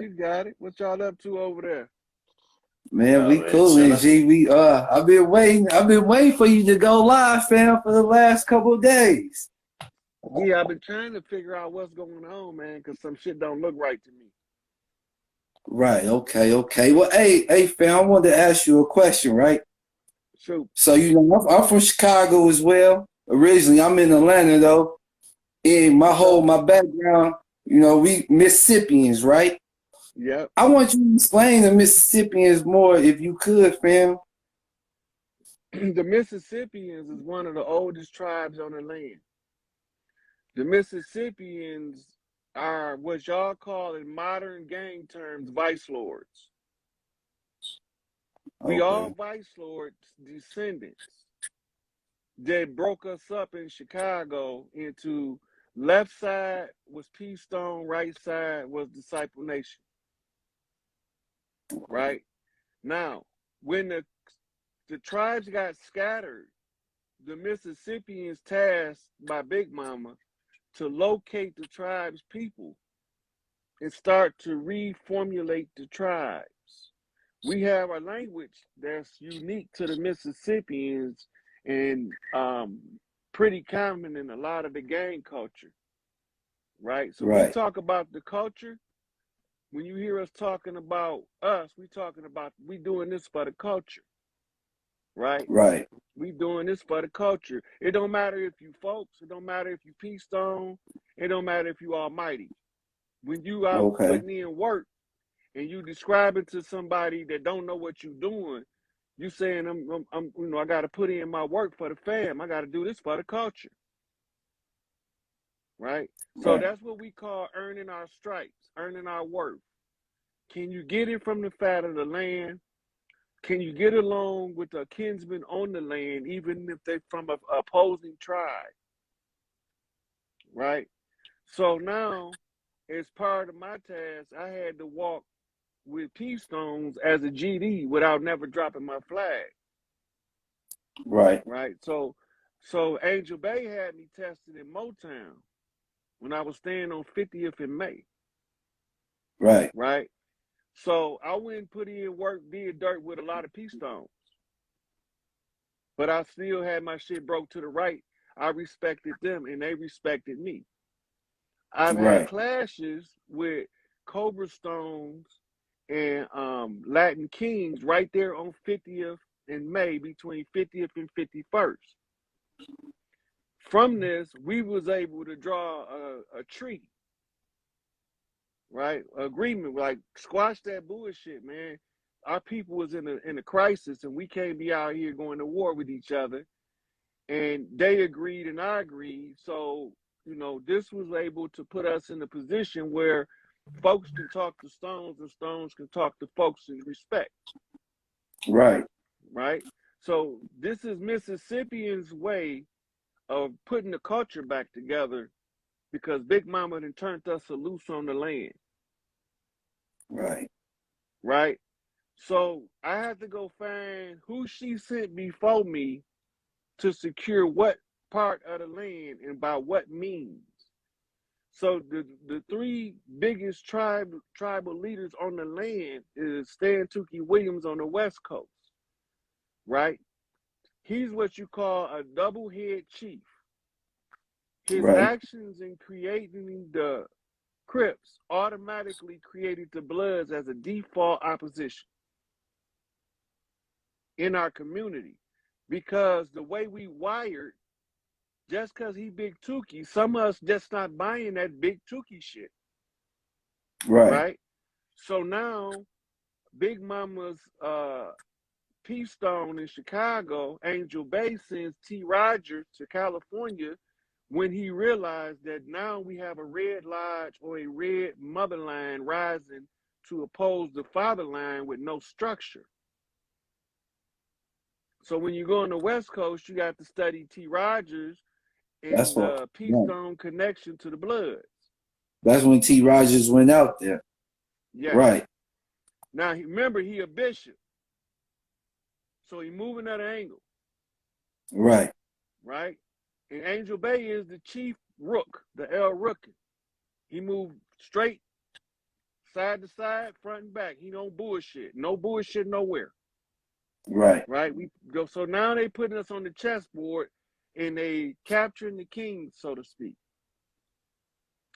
You got it. What y'all up to over there? Man, Oh we man, cool and chilling. G. I've been waiting for you to go live, fam, for the last couple of days. Yeah, I've been trying to figure out what's going on, man, because some shit don't look right to me. Right, okay. Well, hey, fam, I wanted to ask you a question, right? Shoot. So, I'm from Chicago as well. Originally, I'm in Atlanta though. And Okay. my background, we Mississippians, right? Yep. I want you to explain the Mississippians more if you could, fam. The Mississippians is one of the oldest tribes on the land. The Mississippians are what y'all call in modern gang terms vice lords. We all Okay. vice lords descendants that broke us up in Chicago into left side was P Stone, right side was Disciple Nation. Right? Now, when the tribes got scattered, the Mississippians tasked by Big Mama to locate the tribe's people and start to reformulate the tribes. We have a language that's unique to the Mississippians and pretty common in a lot of the gang culture, right? So we Right, talk about the culture. When you hear us talking about us, we talking about we doing this for the culture, right? right. We doing this for the culture. It don't matter if you folks, it don't matter if you P Stone, it don't matter if you Almighty. When you out Okay. putting in work and you describing to somebody that don't know what you doing, you saying I got to put in my work for the fam. I got to do this for the culture, right? So Right. that's what we call earning our stripes, earning our worth. Can you get it from the fat of the land? Can you get along with a kinsman on the land, even if they're from a opposing tribe, right? So now, as part of my task, I had to walk with P Stones as a GD without never dropping my flag, Right. right? So Angel Bay had me tested in Motown when I was staying on 50th in May, Right. right? So I went and put in work, did dirt with a lot of P Stones, but I still had my shit broke to the right. I respected them and they respected me. I've had Right. clashes with Cobra Stones and Latin Kings right there on 50th in May between 50th and 51st. From this, we was able to draw a treaty, right? Agreement, like squash that bullshit, man. Our people was in a crisis, and we can't be out here going to war with each other. And they agreed, and I agreed. So this was able to put us in a position where folks can talk to stones, and stones can talk to folks in respect, Right. right? So this is Mississippians' way of putting the culture back together because Big Mama done turned us loose on the land, Right. right? So I had to go find who she sent before me to secure what part of the land and by what means. So the three biggest tribal leaders on the land is Stan Tookie Williams on the West Coast, right? He's what you call a double head chief. His Right. actions in creating the Crips automatically created the Bloods as a default opposition in our community because the way we wired, just because he big Tookie, some of us just not buying that big Tookie shit, Right. right? So now Big Mama's P Stone in Chicago, Angel Bay sends T. Rogers to California when he realized that now we have a red lodge or a red mother line rising to oppose the father line with no structure. So when you go on the West Coast, you got to study T. Rogers That's and what. the P Right. Stone connection to the Bloods. That's when T. Rogers went out there. Yes. Right. Now remember he a bishop, so he moving at an angle, Right. right? And Angel Bay is the chief rook, the El Rookin. He moved straight side to side, front and back. He don't bullshit. No bullshit nowhere. Right. Right? We go. So now they putting us on the chessboard and they capturing the king, so to speak.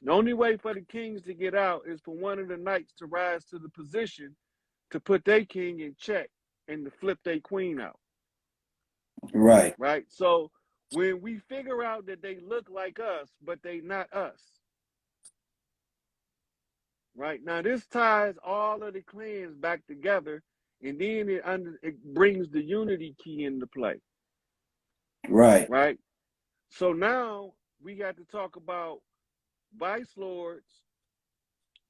The only way for the kings to get out is for one of the knights to rise to the position to put their king in check and to flip their queen out. Right. Right? So when we figure out that they look like us, but they not us. Right? Now this ties all of the clans back together, and then it brings the unity key into play. Right. Right? So now we got to talk about vice lords,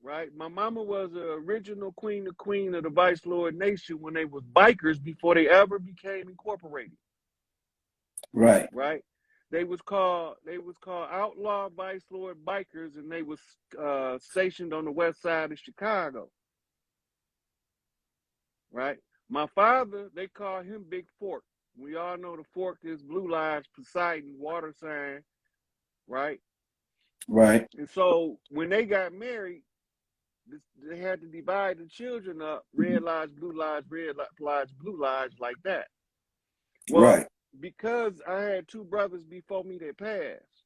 right? My mama was the original queen of the vice lord nation when they was bikers before they ever became incorporated. Right. Right? They was called outlaw vice lord bikers, and they was stationed on the west side of Chicago. Right? My father, they call him Big Fork. We all know the fork is Blue Lodge, Poseidon, water sign, right? Right. And so when they got married, they had to divide the children up, red lodge, blue lodge, red lodge, blue lodge, like that. Well, right. Because I had two brothers before me that passed,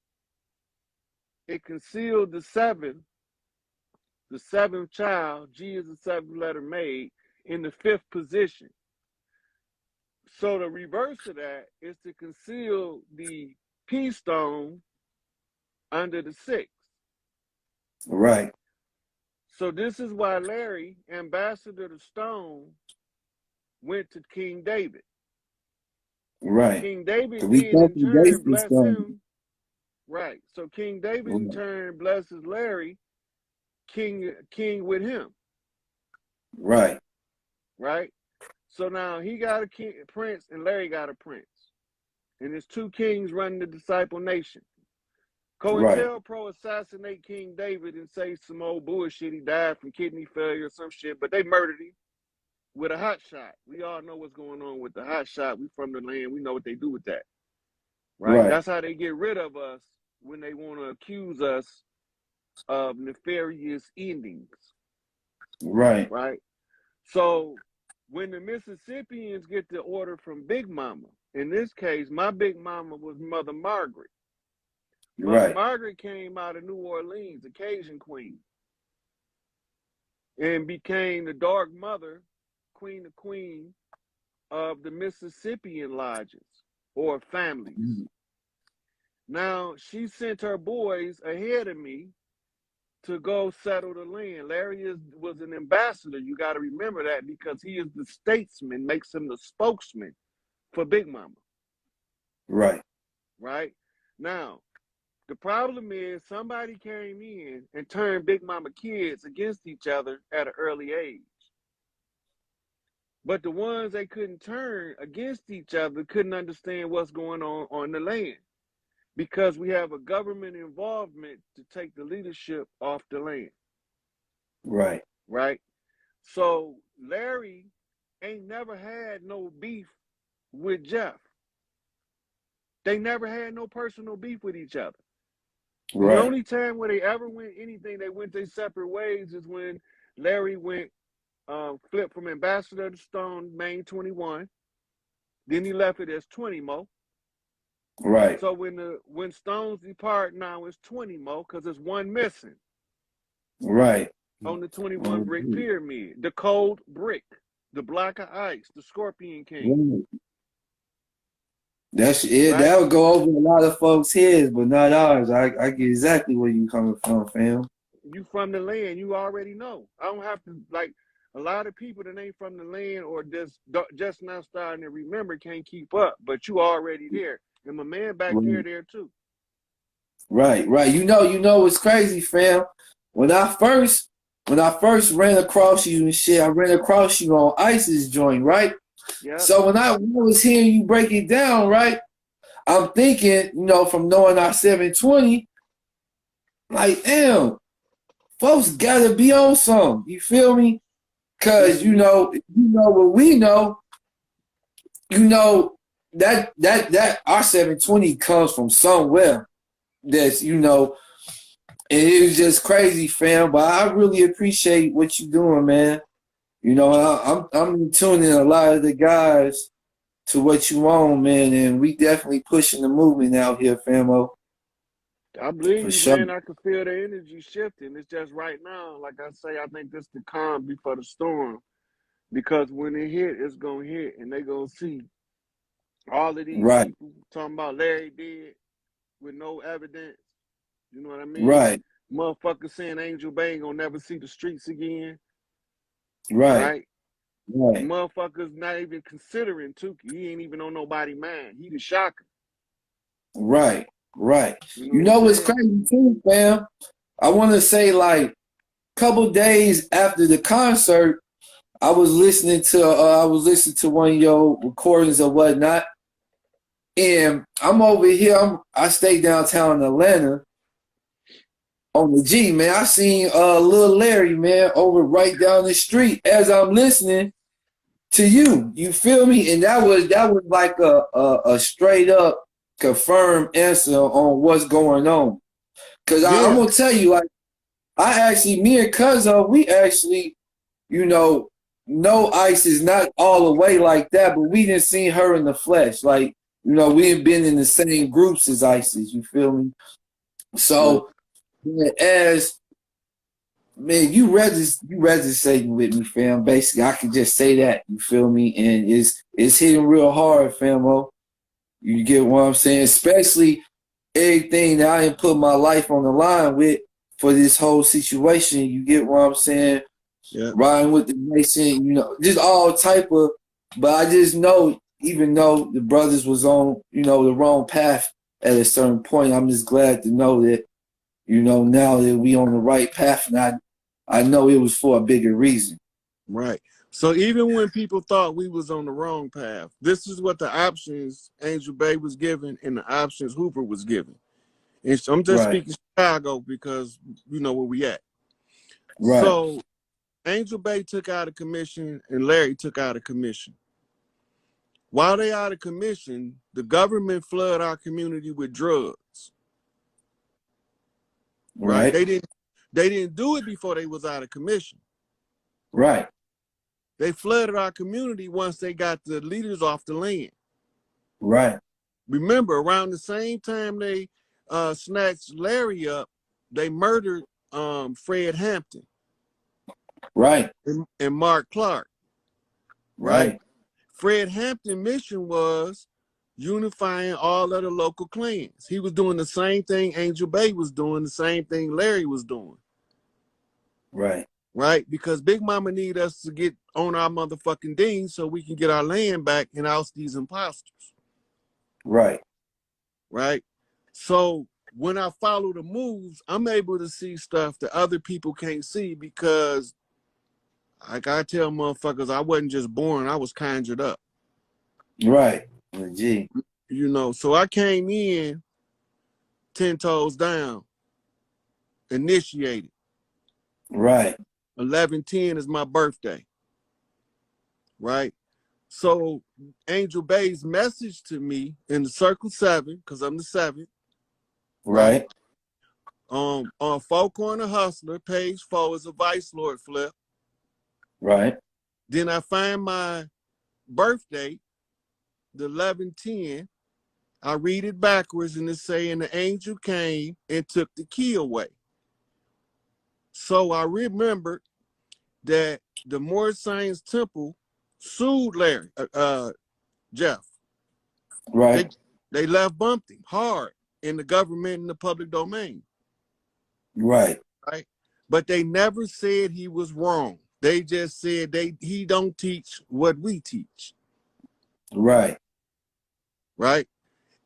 it concealed the seventh child, G is the seventh letter made, in the fifth position. So the reverse of that is to conceal the P stone under the sixth. Right. So this is why Larry, ambassador to Stone, went to King David. Right. King David So then in turn blessed him. Right. So King David in turn blesses Larry, king with him. Right. Right. So now he got a prince and Larry got a prince. And there's two kings running the disciple nation. COINTELPRO assassinate King David and say some old bullshit. He died from kidney failure or some shit, but they murdered him with a hot shot. We all know what's going on with the hot shot. We from the land. We know what they do with that. Right? That's how they get rid of us when they want to accuse us of nefarious endings. Right. Right? So when the Mississippians get the order from Big Mama, in this case, my Big Mama was Mother Margaret. Mother Margaret came out of New Orleans, a Cajun queen, and became the dark mother, queen of the Mississippian lodges or families. Mm-hmm. Now, she sent her boys ahead of me to go settle the land. Larry was an ambassador. You got to remember that, because he is the statesman, makes him the spokesman for Big Mama. Right. Right? Now, the problem is somebody came in and turned Big Mama kids against each other at an early age. But the ones they couldn't turn against each other couldn't understand what's going on the land, because we have a government involvement to take the leadership off the land. Right. Right? So Larry ain't never had no beef with Jeff. They never had no personal beef with each other. Right. The only time where they ever went anything, they went their separate ways, is when Larry went flipped from ambassador to Stone, Main 21. Then he left it as 20 mo. Right. So when Stones depart now, it's 20 mo, because there's one missing. Right. On the 21 brick pyramid, the cold brick, the block of ice, the Scorpion King. That's it. Right? That would go over a lot of folks' heads, but not ours. I get exactly where you coming from, fam. You from the land, you already know. I don't have to, like, a lot of people that ain't from the land or just now starting to remember can't keep up, but you already there. And my man back there too. Right. You know what's crazy, fam? When I first ran across you and shit, I ran across you on Ice's joint, right? Yeah. So when I was hearing you break it down, right, I'm thinking, from knowing our 720, like, damn, folks gotta be on something. You feel me? Cause you know what we know, that our 720 comes from somewhere that's, And it was just crazy, fam. But I really appreciate what you're doing, man. You know, I'm tuning a lot of the guys to what you want, man, and we definitely pushing the movement out here, famo. I believe For you, sure. man. I can feel the energy shifting. It's just right now, like I say, I think this the calm before the storm. Because when it hit, it's gonna hit, and they gonna see all of these Right, people talking about Larry dead with no evidence. You know what I mean? right, Motherfuckers saying Angel Bay ain't gonna never see the streets again, right, right? right, Motherfuckers not even considering Tukey. He ain't even on nobody mind. He the shocker. right, right. You know You what I'm know what's saying? crazy too, fam? I want to say like couple days after the concert, I was listening to one of your recordings or whatnot, and I'm over here. I stay downtown in Atlanta on the G, man. I seen little Larry, man, over right down the street as I'm listening to you. You feel me? And that was like a straight up confirmed answer on what's going on. Cause I'm Yeah, gonna tell you, like me and Cuzzo, we actually, you know Ice is not all the way like that, but we didn't see her in the flesh. Like, we ain't been in the same groups as Isis, you feel me? yeah, So as man, you resonating with me, fam. Basically, I can just say that, you feel me? And it's hitting real hard, famo. You get what I'm saying? Especially everything that I didn't put my life on the line with for this whole situation. You get what I'm saying? yeah. Riding with the nation, just all type of. But I just know, even though the brothers was on, the wrong path at a certain point, I'm just glad to know that, now that we on the right path, and I know it was for a bigger reason. Right. So even when people thought we was on the wrong path, this is what the options Angel Bay was given and the options Hoover was given. And so I'm just Right, speaking Chicago because you know where we at. right, So Angel Bay took out a commission and Larry took out a commission. While they out of commission, the government flooded our community with drugs. Right? right, They didn't do it before they was out of commission. right, They flooded our community once they got the leaders off the land. right, Remember, around the same time they snatched Larry up, they murdered Fred Hampton right, and Mark Clark, right? right, Fred Hampton's mission was unifying all of the local clans. He was doing the same thing Angel Bay was doing, the same thing Larry was doing, right, right? Because Big Mama need us to get on our motherfucking ding so we can get our land back and oust these imposters, right, right? So when I follow the moves, I'm able to see stuff that other people can't see because, like I tell motherfuckers, I wasn't just born, I was conjured up. right. Gee. So I came in 10 toes down, initiated. Right, 11/10 is my birthday, right? So Angel Bay's message to me in the circle 7, because I'm the 7th, right? right, On Four Corner Hustler, page 4 is a Vice Lord flip. right, Then I find my birthday, the 11/10. I read it backwards and it's saying the angel came and took the key away. So I remembered that the Moorish Science Temple sued Larry, Jeff. right, They left bumped him hard in the government and the public domain, right, right? But they never said he was wrong. They just said he don't teach what we teach, right, right?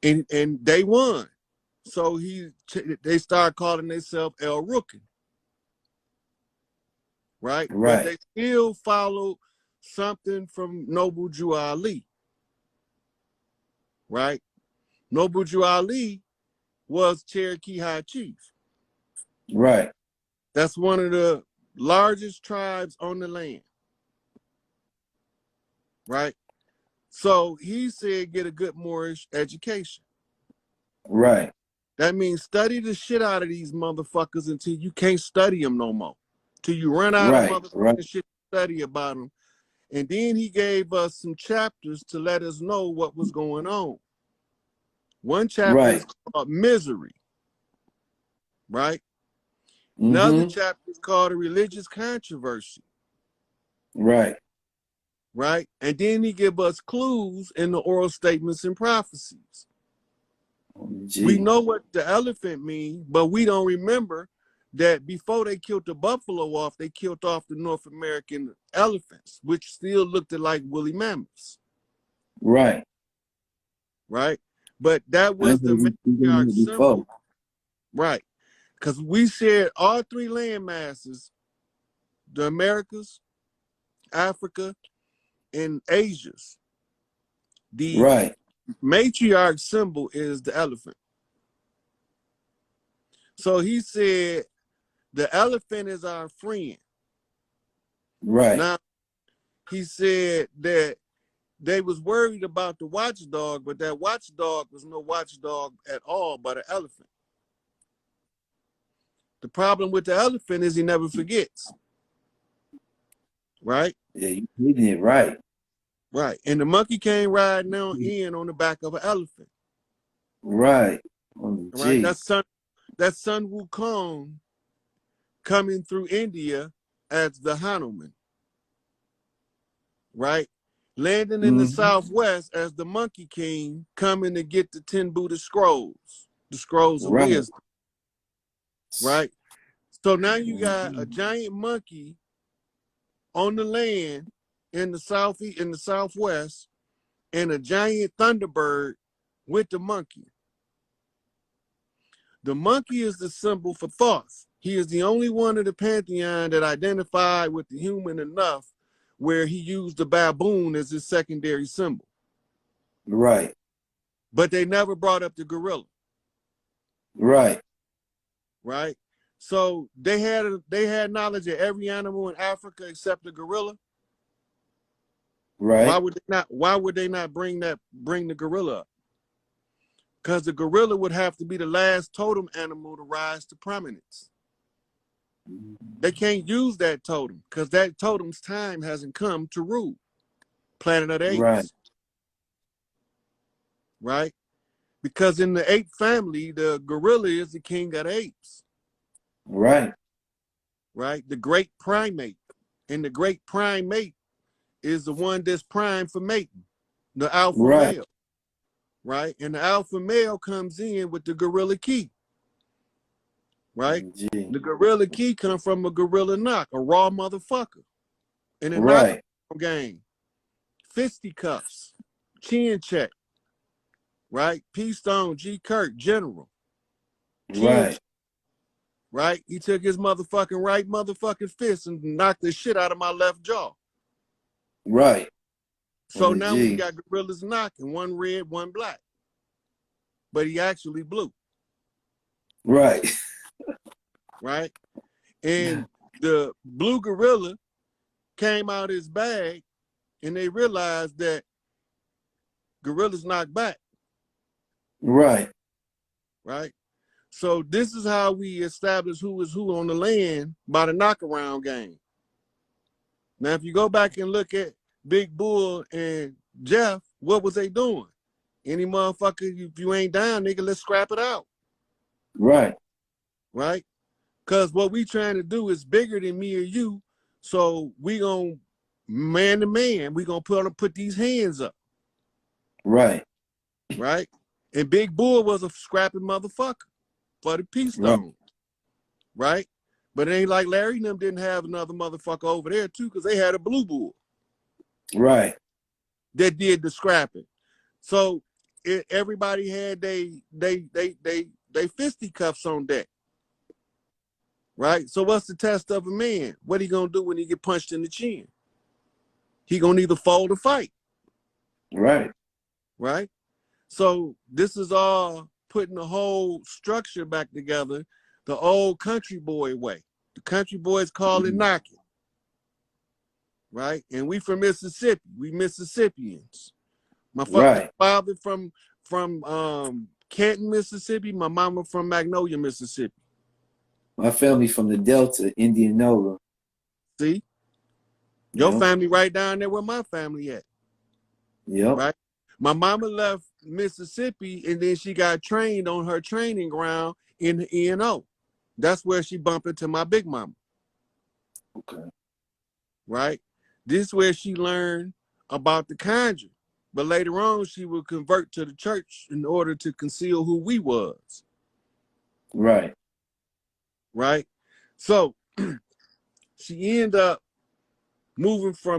And they won. So they start calling themselves El Rookin, right? But right, they still follow something from Noble Jew Ali, right? Noble Jew Ali was Cherokee High Chief. right, That's one of the largest tribes on the land, right? So he said get a good Moorish education. right, That means study the shit out of these motherfuckers until you can't study them no more. Till you run out of motherfucking shit to study about them. And then he gave us some chapters to let us know what was going on. One chapter is called Misery, right? Another chapter is called A Religious Controversy. Right. Right? And then he give us clues in the oral statements and prophecies. We know what the elephant means, but we don't remember that before they killed the buffalo off, they killed off the North American elephants, which still looked like woolly mammoths. Right. Right? But that was the matriarch symbol. Right. Because we shared all three land masses, the Americas, Africa, and Asia's. The matriarch symbol is the elephant. So he said the elephant is our friend. Right. Now, he said that they was worried about the watchdog, but that watchdog was no watchdog at all but an elephant. The problem with the elephant is he never forgets. Right? Yeah, you reading it right. Right. And the monkey came riding on the back of an elephant. Right. Right. That's Sun Wukong coming through India as the Hanuman. Right? Landing in the Southwest as the Monkey King, coming to get the 10 Buddhist scrolls, the scrolls of wisdom. Right? So now you got a giant monkey on the land in the Southwest, and a giant thunderbird with the monkey. The monkey is the symbol for Thoth. He is the only one of the pantheon that identified with the human enough where he used the baboon as his secondary symbol. Right. But they never brought up the gorilla. Right. Right. So they had knowledge of every animal in Africa except the gorilla. Right. Why would they not bring the gorilla up? Because the gorilla would have to be the last totem animal to rise to prominence. They can't use that totem because that totem's time hasn't come to rule Planet of the Apes. Right. Right? Because in the ape family, the gorilla is the king of the apes. Right. Right? The great primate. And the great primate is the one that's primed for mating, the alpha male. Right? And the alpha male comes in with the gorilla key. Right? The gorilla key comes from a gorilla knock, a raw motherfucker. In a knockout game. Fisticuffs, chin check. Right? P Stone, G Kirk, General. Right? He took his motherfucking right motherfucking fist and knocked the shit out of my left jaw. Right. So now we got gorillas knocking, one red, one black. But he actually blue. Right. Right? And the blue gorilla came out his bag and they realized that gorillas knock back. Right. Right? So this is how we establish who is who on the land by the knockaround game. Now, if you go back and look at Big Bull and Jeff, what was they doing? Any motherfucker, if you ain't down, nigga, let's scrap it out. Right. Right? Because what we trying to do is bigger than me or you. So we gonna man to man, we gonna put these hands up. Right. Right? And Big Bull was a scrapping motherfucker for the peace stone. Right? But it ain't like Larry and them didn't have another motherfucker over there too, because they had a blue bull. Right. That did the scrapping. So everybody had they fisticuffs on deck. Right? So what's the test of a man? What he gonna do when he get punched in the chin? He gonna either fold or fight. Right. Right? So this is all putting the whole structure back together the old country boy way. The country boys call it knocking. Right? And we from Mississippi. We Mississippians. My father from Canton, Mississippi. My mama from Magnolia, Mississippi. My family from the Delta, Indianola. See? Your family right down there where my family at. Yep. Right? My mama left Mississippi and then she got trained on her training ground in the E&O. That's where she bumped into my big mama. Okay. Right? This is where she learned about the conjure. But later on, she would convert to the church in order to conceal who we was. Right. Right? So she ended up moving from